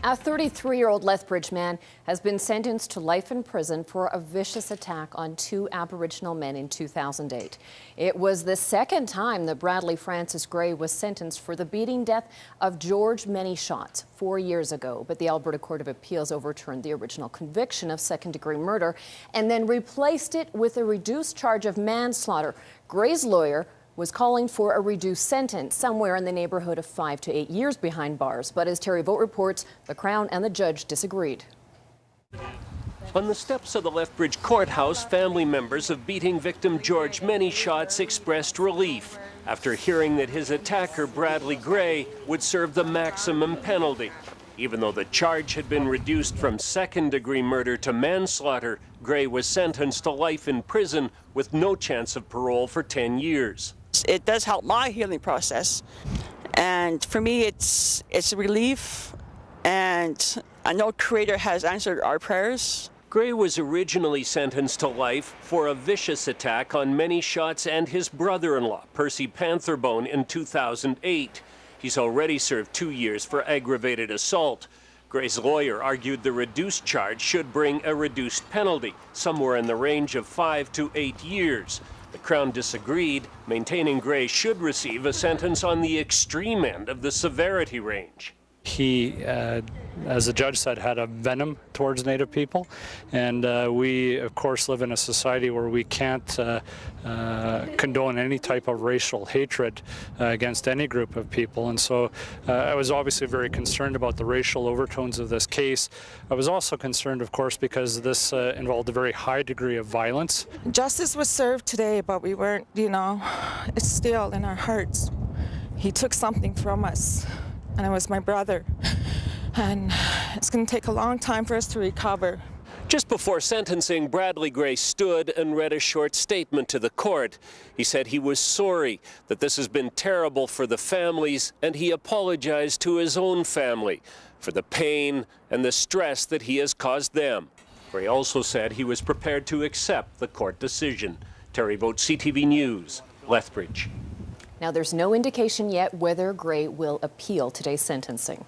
A 33-year-old Lethbridge man has been sentenced to life in prison for a vicious attack on two Aboriginal men in 2008. It was the second time that Bradley Francis Gray was sentenced for the beating death of George Many Shots 4 years ago. But the Alberta Court of Appeals overturned the original conviction of second-degree murder and then replaced it with a reduced charge of manslaughter. Gray's lawyer was calling for a reduced sentence, somewhere in the neighborhood of 5 to 8 years behind bars. But as Terry Vogt reports, the Crown and the judge disagreed. On the steps of the Lethbridge courthouse, family members of beating victim George Many Shots expressed relief after hearing that his attacker, Bradley Gray, would serve the maximum penalty. Even though the charge had been reduced from second-degree murder to manslaughter, Gray was sentenced to life in prison with no chance of parole for 10 years. It does help my healing process, and for me it's a relief, and I know Creator has answered our prayers. Gray was originally sentenced to life for a vicious attack on Many Shots and his brother-in-law, Percy Pantherbone, in 2008. He's already served 2 years for aggravated assault. Gray's lawyer argued the reduced charge should bring a reduced penalty, somewhere in the range of 5 to 8 years. The Crown disagreed, maintaining Gray should receive a sentence on the extreme end of the severity range. He, as the judge said, had a venom towards Native people, and we, of course, live in a society where we can't condone any type of racial hatred against any group of people. And so I was obviously very concerned about the racial overtones of this case. I was also concerned, of course, because this involved a very high degree of violence. Justice was served today, but we weren't, it's still in our hearts. He took something from us, and it was my brother. And it's going to take a long time for us to recover. Just before sentencing, Bradley Gray stood and read a short statement to the court. He said he was sorry that this has been terrible for the families, and he apologized to his own family for the pain and the stress that he has caused them. Gray also said he was prepared to accept the court decision. Terry Vogt, CTV News, Lethbridge. Now, there's no indication yet whether Gray will appeal today's sentencing.